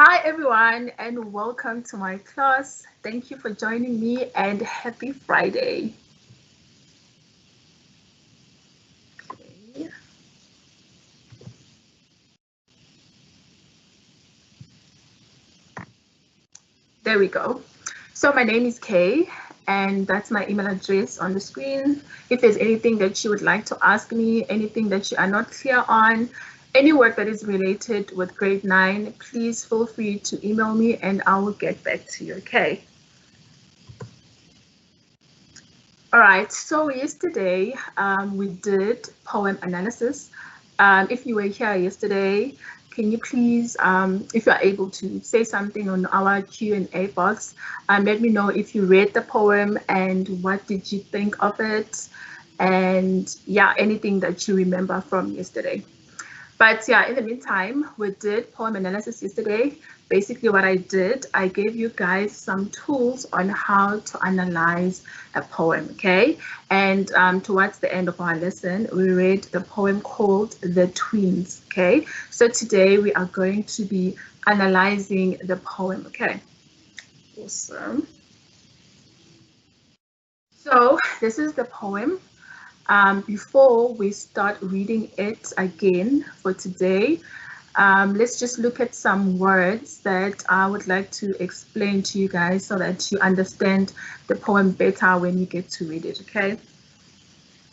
Hi everyone and welcome to my class. Thank you for joining me and happy Friday. Okay. There we go. So my name is Kay and that's my email address on the screen. If there's anything that you would like to ask me, anything that you are not clear on, any work that is related with grade 9, please feel free to email me and I will get back to you, okay? All right, so yesterday we did poem analysis. If you were here yesterday, can you please, if you are able to say something on our Q&A box, let me know if you read the poem and what did you think of it, and yeah, anything that you remember from yesterday. But yeah, in the meantime, we did poem analysis yesterday. Basically what I did, I gave you guys some tools on how to analyze a poem, okay? And towards the end of our lesson, we read the poem called The Twins, okay? So today we are going to be analyzing the poem, okay? Awesome. So this is the poem. Before we start reading it again for today, let's just look at some words that I would like to explain to you guys so that you understand the poem better when you get to read it, okay?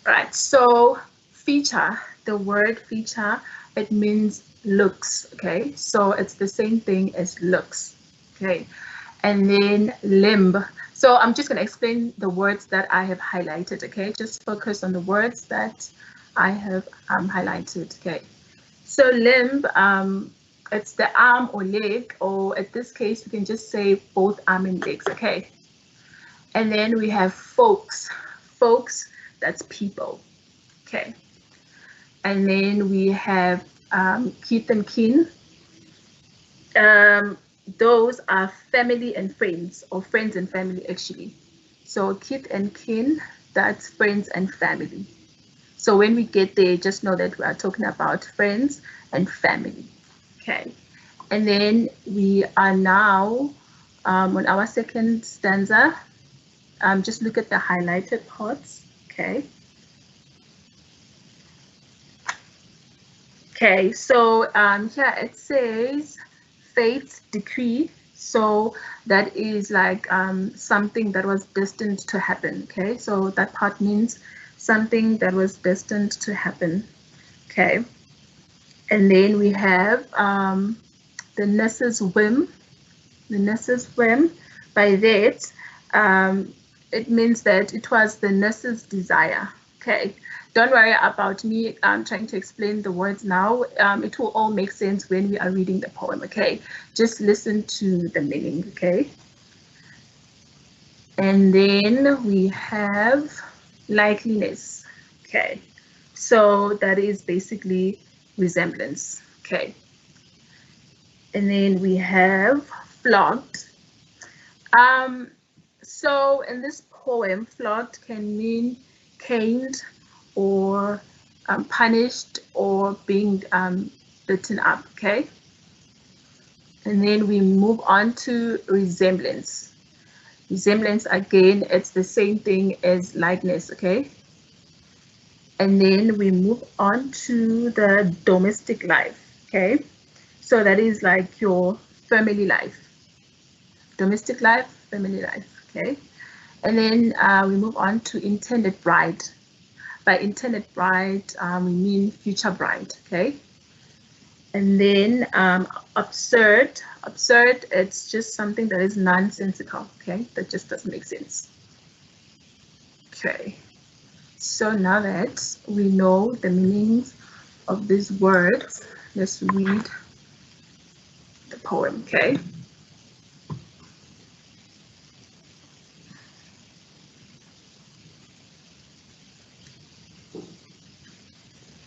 Right, so feature, the word feature, it means looks, okay? So it's the same thing as looks, okay? And then limb. So I'm just going to explain the words that I have highlighted, okay? Just focus on the words that I have highlighted, okay? So limb, it's the arm or leg, or at this case, we can just say both arm and legs, okay? And then we have folks. Folks, that's people, okay? And then we have kith and kin. Those are family and friends, or friends and family actually. So kith and kin, that's friends and family. So when we get there, just know that we are talking about friends and family. Okay. And then we are now on our second stanza. Just look at the highlighted parts. Okay. Okay, so here it says fate's decree. So that is like something that was destined to happen. Okay, so that part means something that was destined to happen. Okay, and then we have the nurse's whim. The nurse's whim. By that, it means that it was the nurse's desire. Okay, don't worry about me trying to explain the words now. It will all make sense when we are reading the poem. Okay, just listen to the meaning. Okay, and then we have likeliness. Okay, so that is basically resemblance. Okay, and then we have flogged. So in this poem, flogged can mean caned or punished or being beaten up, okay? And then we move on to resemblance. Resemblance, again, it's the same thing as likeness, okay? And then we move on to the domestic life, okay? So that is like your family life. Domestic life, family life, okay? And then we move on to intended bride. By intended bride, we mean future bride, okay? And then absurd, it's just something that is nonsensical, okay? That just doesn't make sense. Okay, so now that we know the meanings of these words, let's read the poem, okay?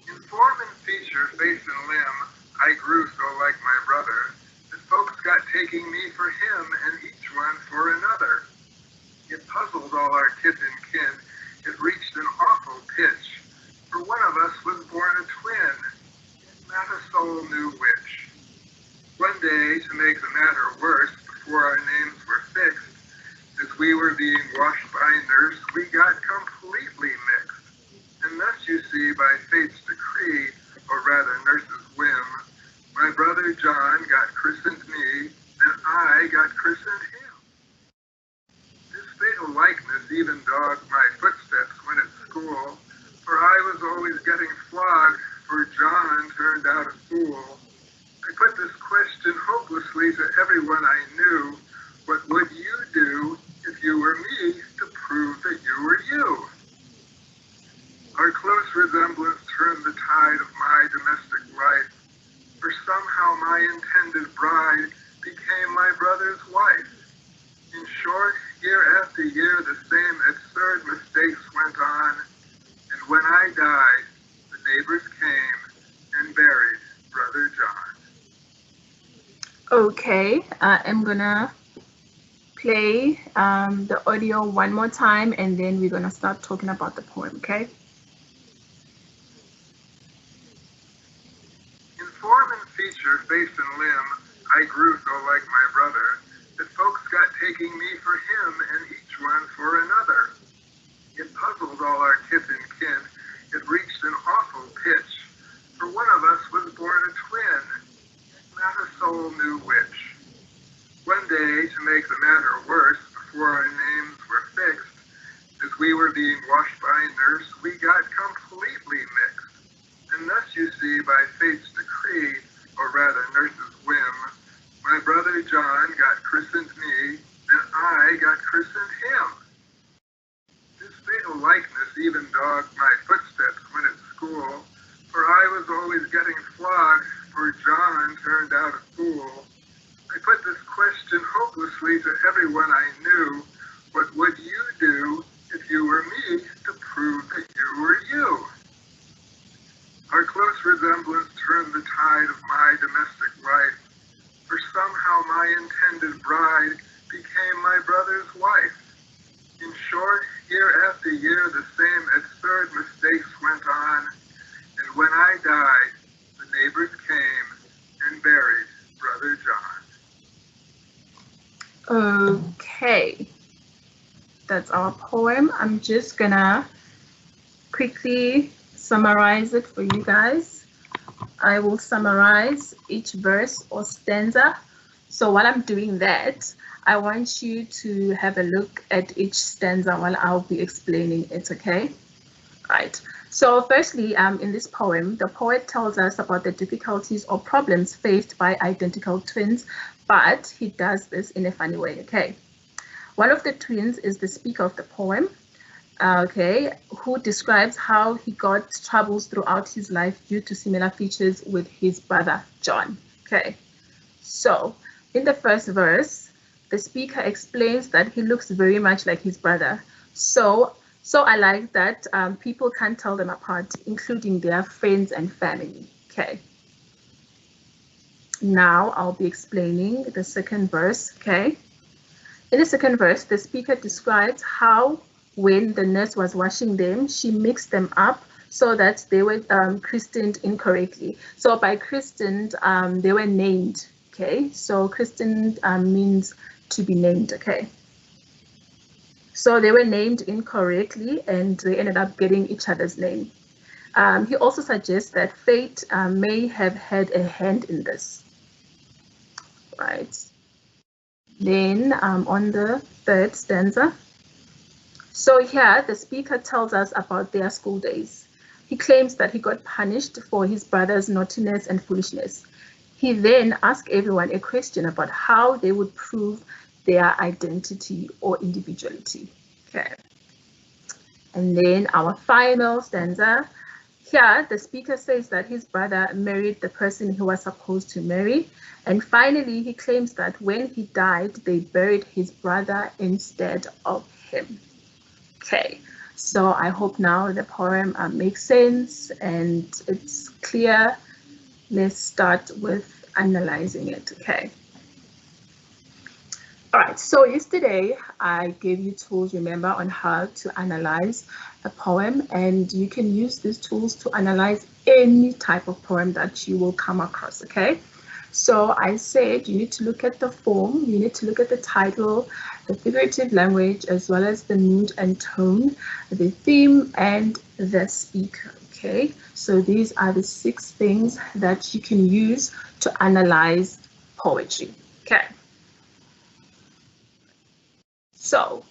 In form and feature, face and limb, I grew so like my brother, that folks got taking me for him and each one for another. It puzzled all our kith and kin, it reached an awful pitch, for one of us was born a twin, yet not a soul knew which. One day, to make the matter worse, before our names were fixed, as we were being washed by nurse, we got completely mixed. And thus you see, by fate's decree, or rather nurse's whim, my brother John got christened me, and I got christened him. This fatal likeness even dogged my footsteps when at school, for I was always getting flogged, for John turned out a fool. I put this question hopelessly to everyone I knew: what would you do if you were me to prove that you were you? Our close resemblance turned the tide of my domestic life, for somehow my intended bride became my brother's wife. In short, year after year, the same absurd mistakes went on, and when I died, the neighbors came and buried Brother John. Okay, I'm gonna play the audio one more time, and then we're gonna start talking about the poem, okay? In form and feature, face and limb, I grew so like my brother, that folks got taking me for him and each one for another. It puzzled all our kith and kin. It reached an awful pitch, for one of us was born a twin. Not a soul knew which. One day, to make the matter worse, before our names were fixed, as we were being washed by nurse, we got completely mixed. And thus you see, by fate's decree, or rather nurse's whim, my brother John got christened me, and I got christened him. This fatal likeness even dogged my footsteps when at school, for I was always getting flogged, for John turned out a fool. I put this question hopelessly to everyone I knew: what would you do if you were me to prove that you were you? Our close resemblance turned the tide of my domestic life, for somehow my intended bride became my brother's wife. In short, year after year, the same absurd mistakes went on, and when I died, the neighbors came and buried Brother John. Okay, that's our poem. I'm just gonna quickly summarize it for you guys. I will summarize each verse or stanza. So while I'm doing that, I want you to have a look at each stanza while I'll be explaining it, okay? Right. So firstly, in this poem, the poet tells us about the difficulties or problems faced by identical twins, but he does this in a funny way, okay? One of the twins is the speaker of the poem, okay, who describes how he got troubles throughout his life due to similar features with his brother, John, okay? So in the first verse, the speaker explains that he looks very much like his brother. So I like that people can't tell them apart, including their friends and family, okay? Now I'll be explaining the second verse, okay? In the second verse, the speaker describes how when the nurse was washing them, she mixed them up so that they were christened incorrectly. So by christened, they were named, okay? So christened means to be named, okay? So they were named incorrectly and they ended up getting each other's name. He also suggests that fate may have had a hand in this, right? Then on the third stanza, so here the speaker tells us about their school days. He claims that he got punished for his brother's naughtiness and foolishness. He then asks everyone a question about how they would prove their identity or individuality, okay? And then our final stanza, here the speaker says that his brother married the person he was supposed to marry. And finally, he claims that when he died, they buried his brother instead of him. Okay, so I hope now the poem makes sense and it's clear. Let's start with analyzing it, okay? All right, so yesterday I gave you tools, remember, on how to analyze a poem, and you can use these tools to analyze any type of poem that you will come across, okay? So I said you need to look at the form, you need to look at the title, the figurative language, as well as the mood and tone, the theme, and the speaker. Okay, so these are the 6 things that you can use to analyze poetry. Okay, so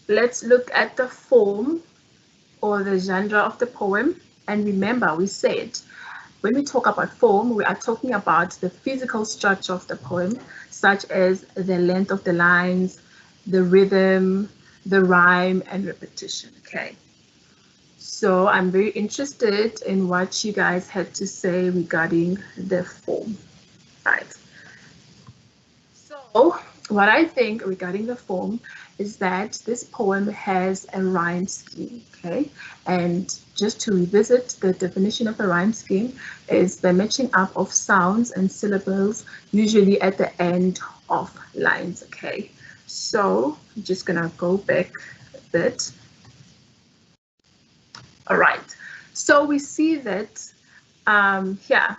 let's look at the form or the genre of the poem. And remember, we said when we talk about form, we are talking about the physical structure of the poem, such as the length of the lines, the rhythm, the rhyme, and repetition. Okay. So I'm very interested in what you guys had to say regarding the form. Right. So what I think regarding the form is that this poem has a rhyme scheme, okay? And just to revisit, the definition of a rhyme scheme is the matching up of sounds and syllables, usually at the end of lines, okay? So I'm just gonna go back a bit. All right, so we see that here,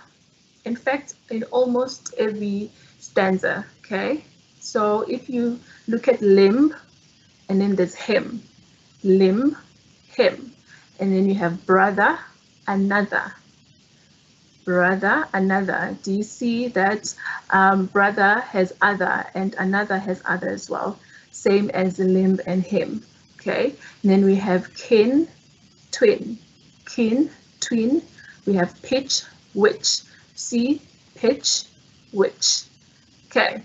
in fact, in almost every stanza, okay? So if you look at limb, and then there's him, limb, him, and then you have brother, another, brother, another. Do you see that brother has other and another has other as well? Same as limb and him, okay? And then we have kin, twin, kin, twin. We have pitch, which. See, pitch, which. Okay,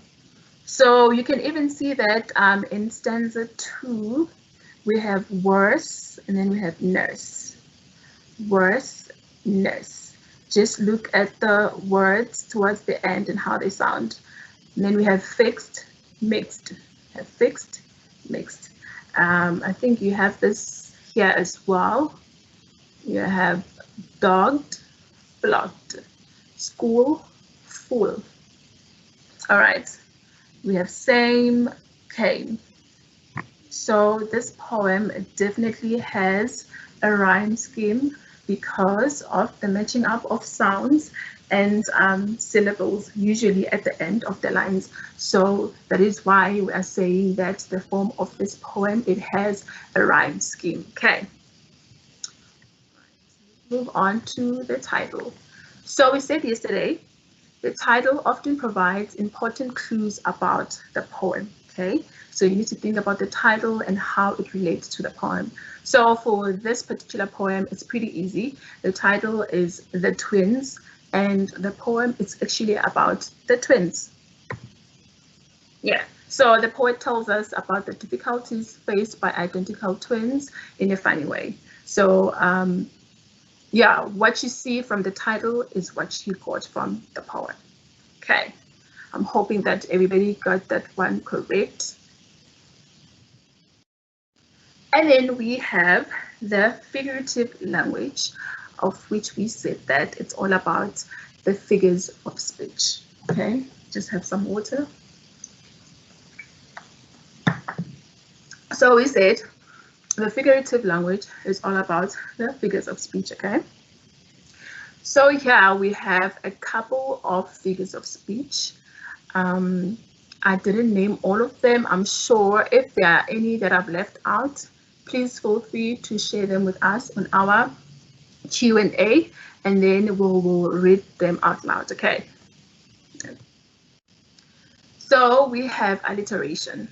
so you can even see that in stanza 2, we have worse, and then we have nurse. Worse, nurse. Just look at the words towards the end and how they sound. And then we have fixed, mixed. Have fixed, mixed. I think you have this here as well. You have dogged, blocked. School, full. All right, we have same, came. So this poem definitely has a rhyme scheme because of the matching up of sounds and syllables, usually at the end of the lines. So that is why we are saying that the form of this poem, it has a rhyme scheme. Okay, move on to the title. So we said yesterday, the title often provides important clues about the poem, okay? So you need to think about the title and how it relates to the poem. So for this particular poem, it's pretty easy. The title is The Twins, and the poem is actually about the twins. Yeah, so the poet tells us about the difficulties faced by identical twins in a funny way. So yeah, what you see from the title is what you got from the poem. Okay, I'm hoping that everybody got that one correct. And then we have the figurative language, of which we said that it's all about the figures of speech. Okay, just have some water. So we said the figurative language is all about the figures of speech, okay? So here we have a couple of figures of speech. I didn't name all of them. I'm sure if there are any that I've left out, please feel free to share them with us on our Q&A, and then we'll read them out loud, okay? So we have alliteration.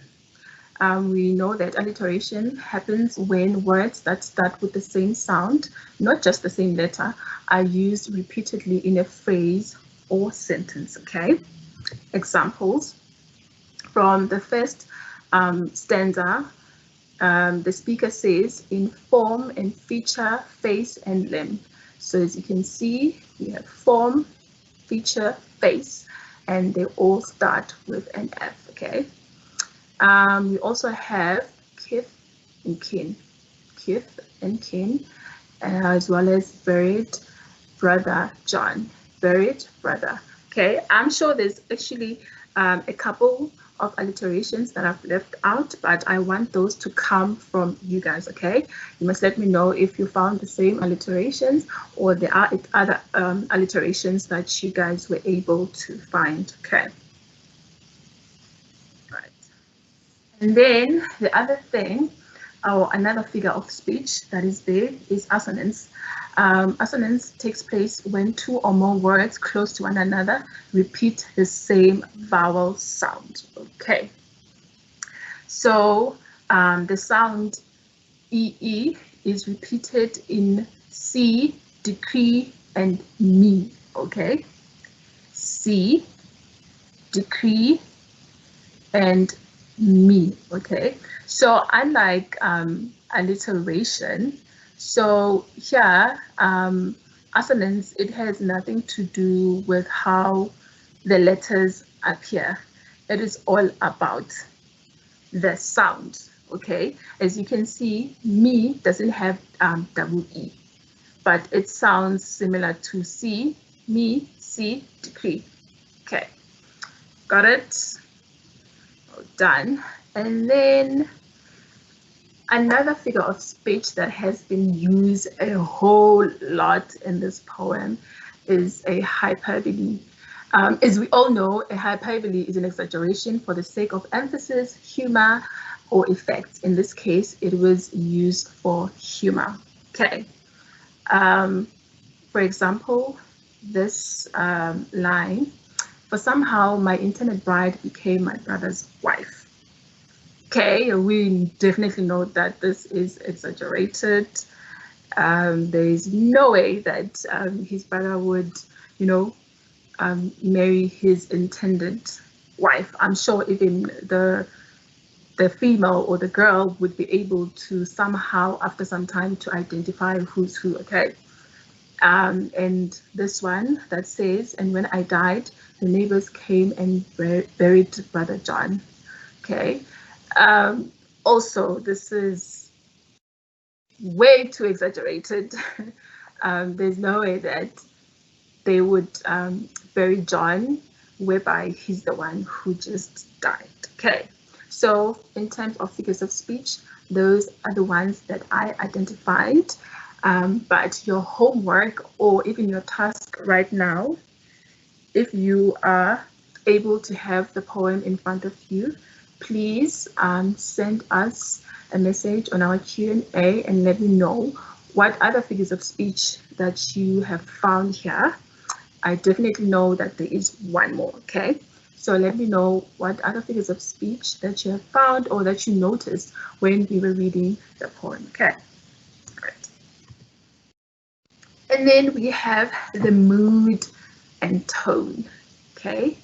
We know that alliteration happens when words that start with the same sound, not just the same letter, are used repeatedly in a phrase or sentence, okay? Examples from the first stanza, the speaker says, in form and feature, face and limb. So as you can see, we have form, feature, face, and they all start with an F, okay? We also have kith and kin, kith and kin, as well as buried brother John, buried brother. Okay, I'm sure there's actually a couple of alliterations that I've left out, but I want those to come from you guys, okay? You must let me know if you found the same alliterations or there are other alliterations that you guys were able to find, okay? Right. And then the other thing, or another figure of speech that is there, is assonance. Assonance takes place when two or more words close to one another repeat the same vowel sound. Okay. So the sound EE is repeated in C, decree, and me. Okay. C, decree, and me. Okay. So unlike alliteration, so here assonance, it has nothing to do with how the letters appear. It is all about the sound. Okay, as you can see, me doesn't have double E, but it sounds similar to C, me, C, decree. Okay, got it? Done. And then another figure of speech that has been used a whole lot in this poem is a hyperbole. As we all know, a hyperbole is an exaggeration for the sake of emphasis, humor, or effect. In this case, it was used for humor. Okay. For example, this line, for somehow my internet bride became my brother's wife. Okay, we definitely know that this is exaggerated. There is no way that his brother would, marry his intended wife. I'm sure even the female or the girl would be able to somehow, after some time, to identify who's who. Okay. And this one that says, and when I died, the neighbors came and buried Brother John. Okay. Also, this is way too exaggerated. There's no way that they would bury John, whereby he's the one who just died. Okay, so in terms of figures of speech, those are the ones that I identified. But your homework or even your task right now, if you are able to have the poem in front of you, please send us a message on our Q&A and let me know what other figures of speech that you have found here. I definitely know that there is one more, okay? So let me know what other figures of speech that you have found or that you noticed when we were reading the poem, okay? All right. And then we have the mood and tone, okay?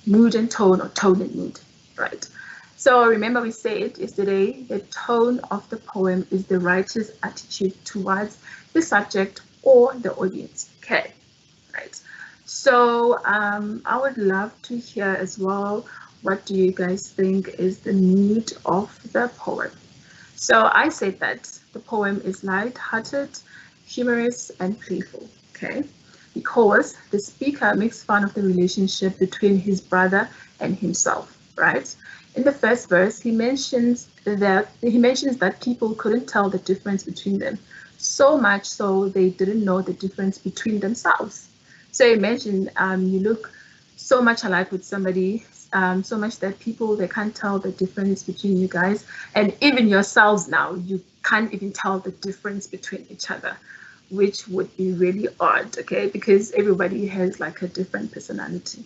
Mood and tone, or tone and mood, right? So remember we said yesterday, the tone of the poem is the writer's attitude towards the subject or the audience, okay? Right. So I would love to hear as well, what do you guys think is the mood of the poem? So I said that the poem is light-hearted, humorous, and playful, okay? Because the speaker makes fun of the relationship between his brother and himself, right? In the first verse, he mentions that people couldn't tell the difference between them, so much so they didn't know the difference between themselves. So imagine you look so much alike with somebody, so much that people, they can't tell the difference between you guys, and even yourselves now, you can't even tell the difference between each other, which would be really odd, okay? Because everybody has like a different personality,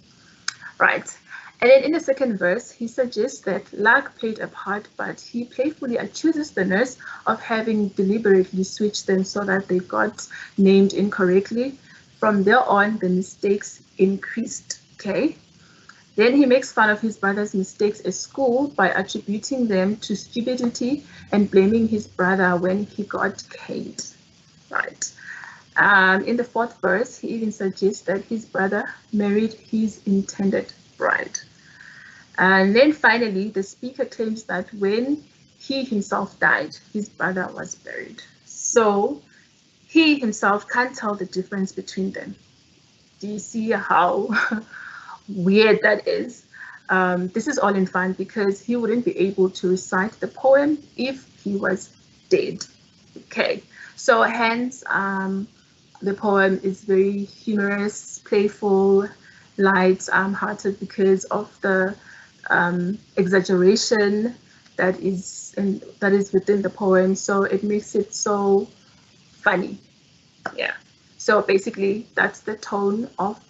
right? And then in the second verse, he suggests that luck played a part, but he playfully accuses the nurse of having deliberately switched them so that they got named incorrectly. From there on, the mistakes increased, okay? Then he makes fun of his brother's mistakes at school by attributing them to stupidity and blaming his brother when he got caned, right? In the fourth verse, he even suggests that his brother married his intended bride. And then finally, the speaker claims that when he himself died, his brother was buried. So he himself can't tell the difference between them. Do you see how weird that is? This is all in fun because he wouldn't be able to recite the poem if he was dead. Okay, so hence the poem is very humorous, playful, light-hearted because of the exaggeration that is within the poem. So it makes it so funny. Yeah. So basically, that's the tone of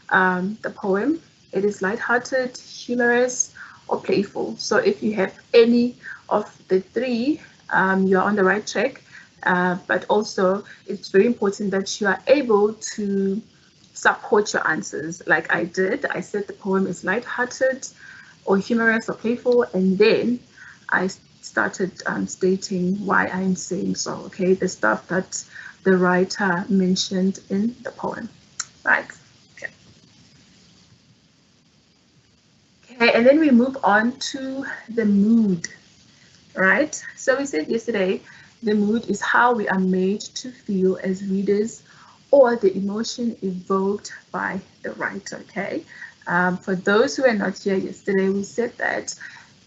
the poem. It is lighthearted, humorous, or playful. So if you have any of the three, you're on the right track. But also, it's very important that you are able to support your answers. Like I did, I said the poem is lighthearted, or humorous, or playful, and then I started stating why I'm saying so. Okay, the stuff that the writer mentioned in the poem, right? Okay. Okay, and then we move on to the mood, right? So we said yesterday, the mood is how we are made to feel as readers, or the emotion evoked by the writer. Okay. For those who are not here yesterday, we said that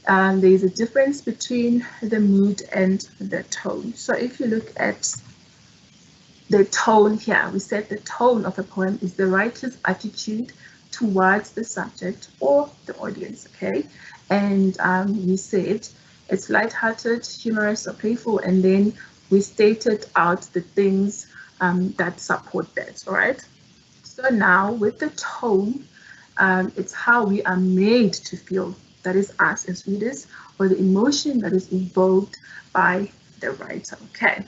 there is a difference between the mood and the tone. So if you look at the tone here, we said the tone of a poem is the writer's attitude towards the subject or the audience, okay? And we said it's lighthearted, humorous, or playful, and then we stated out the things that support that, all right? So now with the tone, it's how we are made to feel, that is us as readers, or the emotion that is evoked by the writer, okay?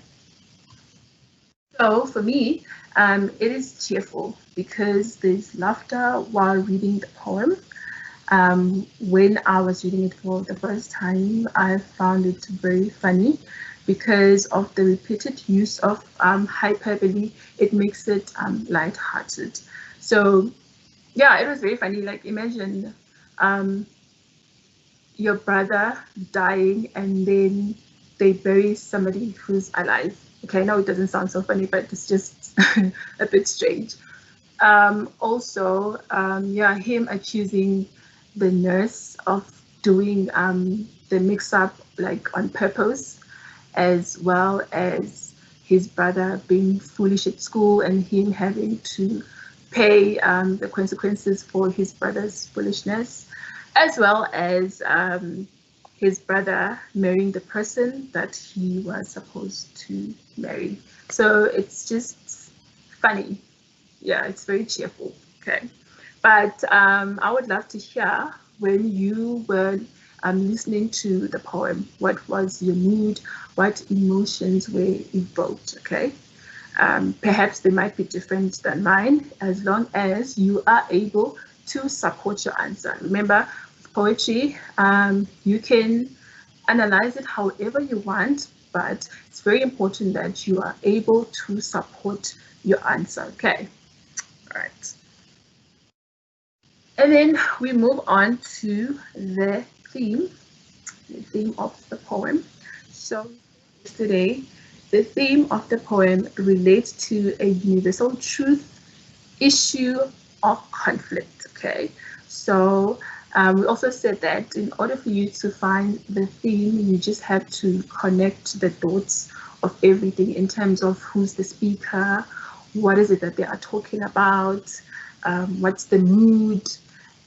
So for me, it is cheerful because there's laughter while reading the poem. When I was reading it for the first time, I found it very funny because of the repeated use of hyperbole. It makes it lighthearted. So yeah, it was very funny. Like imagine your brother dying and then they bury somebody who's alive. Okay, I know it doesn't sound so funny, but it's just a bit strange. Also, yeah, him accusing the nurse of doing the mix-up like on purpose, as well as his brother being foolish at school and him having to pay the consequences for his brother's foolishness, as well as his brother marrying the person that he was supposed to marry. So it's just funny. Yeah, it's very cheerful. Okay. But I would love to hear when you were listening to the poem, what was your mood? What emotions were evoked? Okay. Perhaps they might be different than mine, as long as you are able to support your answer. Remember, with poetry, you can analyze it however you want, but it's very important that you are able to support your answer. Okay. All right. And then we move on to the theme of the poem. So today, the theme of the poem relates to a universal truth, issue, or conflict. Okay, so we also said that in order for you to find the theme, you just have to connect the dots of everything in terms of who's the speaker, what is it that they are talking about, what's the mood,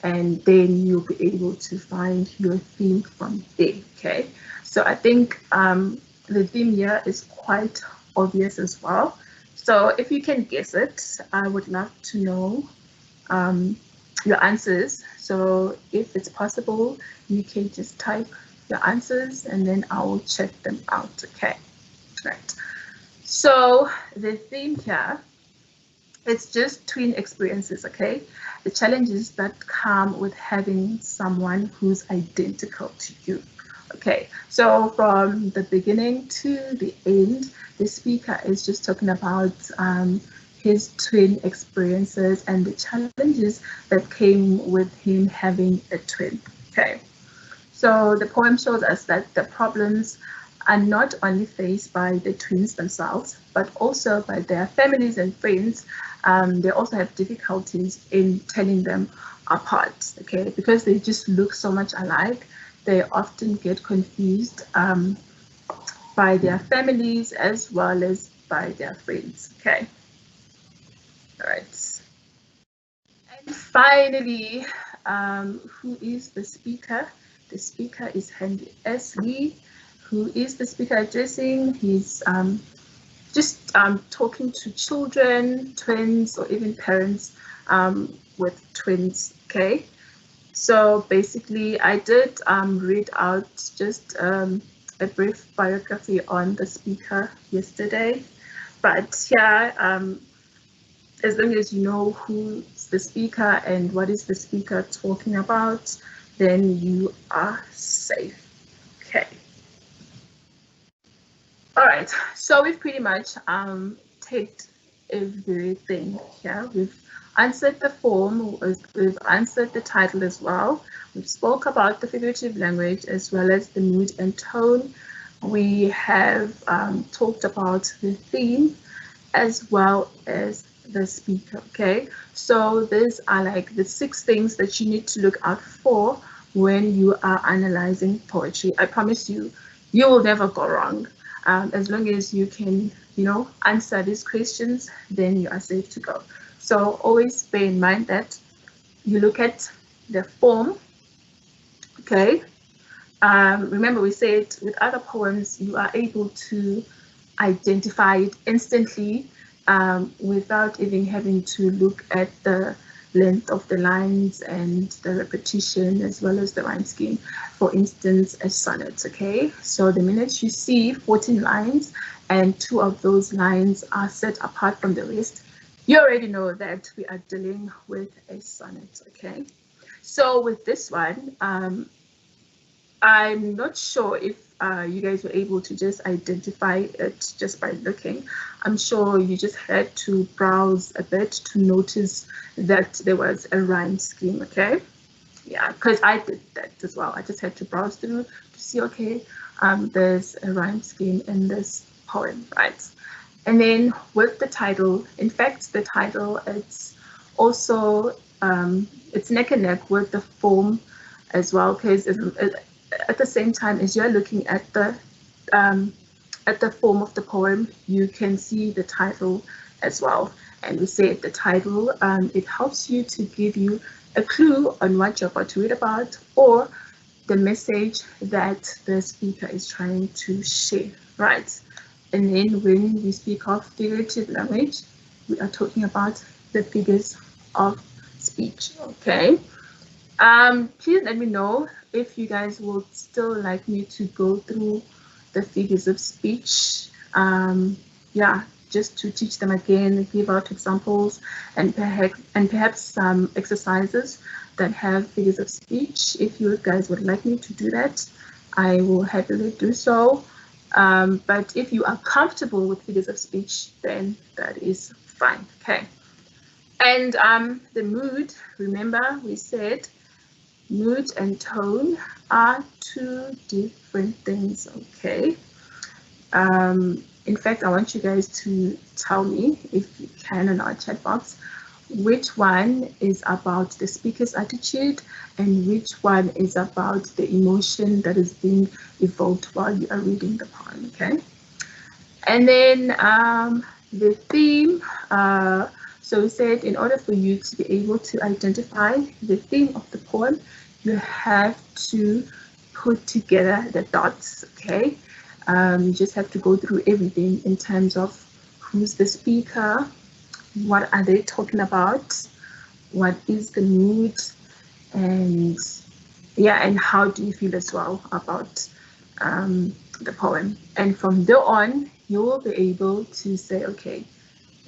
and then you'll be able to find your theme from there. Okay, so I think the theme here is quite obvious as well. So if you can guess it, I would love to know your answers. So if it's possible, you can just type your answers and then I will check them out. Okay, right. So the theme here, it's just twin experiences, okay? The challenges that come with having someone who's identical to you. Okay, so from the beginning to the end, the speaker is just talking about his twin experiences and the challenges that came with him having a twin. Okay, so the poem shows us that the problems are not only faced by the twins themselves, but also by their families and friends. They also have difficulties in telling them apart, okay, because they just look so much alike. They often get confused by their families as well as by their friends, okay. All right. And finally, who is the speaker? The speaker is Handy S. Lee. Who is the speaker addressing? He's just talking to children, twins, or even parents with twins, okay? So basically, I did read out just a brief biography on the speaker yesterday. But yeah, as long as you know who's the speaker and what is the speaker talking about, then you are safe. Okay. All right. So we've pretty much taped everything here. We've answered the form, we've answered the title as well. We've spoke about the figurative language as well as the mood and tone. We have talked about the theme as well as the speaker, okay? So these are like the 6 things that you need to look out for when you are analyzing poetry. I promise you, you will never go wrong. As long as you can, you know, answer these questions, then you are safe to go. So always bear in mind that you look at the form, okay? Remember we said with other poems, you are able to identify it instantly without even having to look at the length of the lines and the repetition as well as the rhyme scheme. For instance, a sonnet, okay? So the minute you see 14 lines and 2 of those lines are set apart from the rest, you already know that we are dealing with a sonnet, okay? So with this one, I'm not sure if you guys were able to just identify it just by looking. I'm sure you just had to browse a bit to notice that there was a rhyme scheme, okay? Yeah, because I did that as well. I just had to browse through to see, okay, there's a rhyme scheme in this poem, right? And then with the title, in fact, the title, it's also, it's neck and neck with the form as well, because at the same time as you're looking at the form of the poem, you can see the title as well. And we said the title, it helps you to give you a clue on what you're about to read about or the message that the speaker is trying to share, right? And then when we speak of figurative language, we are talking about the figures of speech, okay? Please let me know if you guys would still like me to go through the figures of speech. Yeah, just to teach them again, give out examples, and perhaps some exercises that have figures of speech. If you guys would like me to do that, I will happily do so. But if you are comfortable with figures of speech, then that is fine. Okay. And the mood, remember we said mood and tone are 2 different things, okay? In fact, I want you guys to tell me, if you can, in our chat box, which one is about the speaker's attitude and which one is about the emotion that is being evoked while you are reading the poem, okay? And then the theme, so we said in order for you to be able to identify the theme of the poem, you have to put together the dots, okay? You just have to go through everything in terms of who's the speaker, what are they talking about, what is the mood, and yeah, and how do you feel as well about the poem. And from there on, you will be able to say, okay,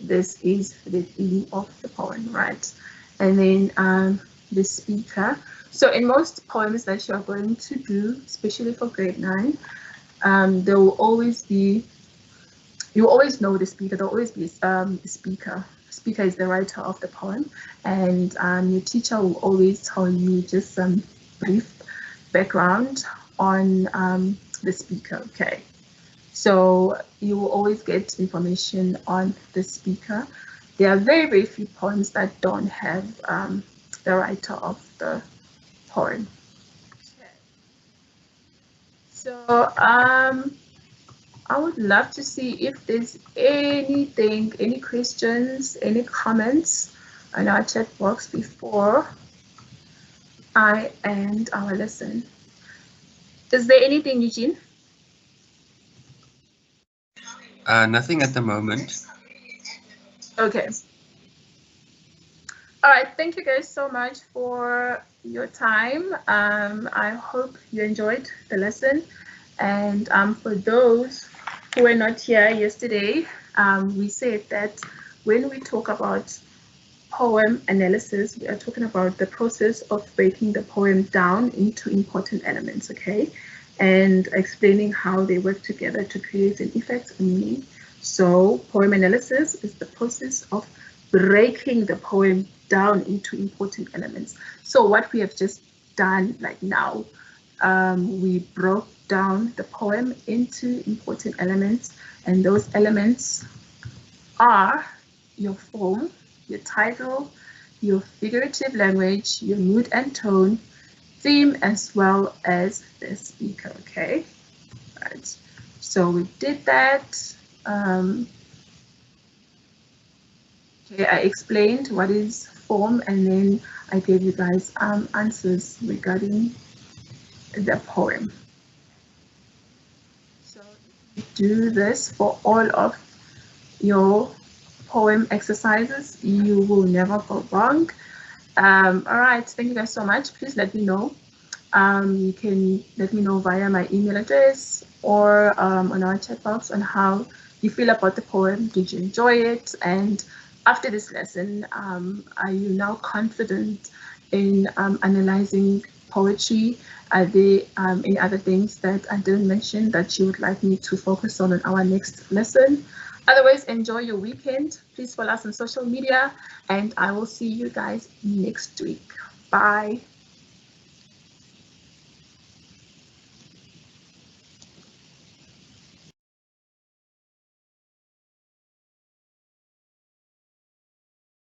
this is the theme of the poem, right? And then the speaker. So in most poems that you are going to do, especially for grade 9, there will always be, you always know the speaker, there will always be a speaker. Speaker is the writer of the poem, and your teacher will always tell you just some brief background on the speaker, okay? So you will always get information on the speaker. There are very, very few poems that don't have the writer of the poem. Okay. So I would love to see if there's anything, any questions, any comments on our chat box before I end our lesson. Is there anything, Eugene? Nothing at the moment. Okay. All right, thank you guys so much for your time. I hope you enjoyed the lesson. And for those who were not here yesterday, we said that when we talk about poem analysis, we are talking about the process of breaking the poem down into important elements, okay? And explaining how they work together to create an effect or meaning. So poem analysis is the process of breaking the poem down into important elements. So what we have just done like now, we broke down the poem into important elements, and those elements are your form, your title, your figurative language, your mood and tone, theme, as well as the speaker, okay? Right. So we did that. Okay, I explained what is form, and then I gave you guys answers regarding the poem. So if you do this for all of your poem exercises, you will never go wrong. All right, thank you guys so much. Please let me know. You can let me know via my email address or on our chat box on how you feel about the poem. Did you enjoy it? And after this lesson, are you now confident in analyzing poetry? Are there any other things that I didn't mention that you would like me to focus on our next lesson? Otherwise, enjoy your weekend. Please follow us on social media, and I will see you guys next week. Bye.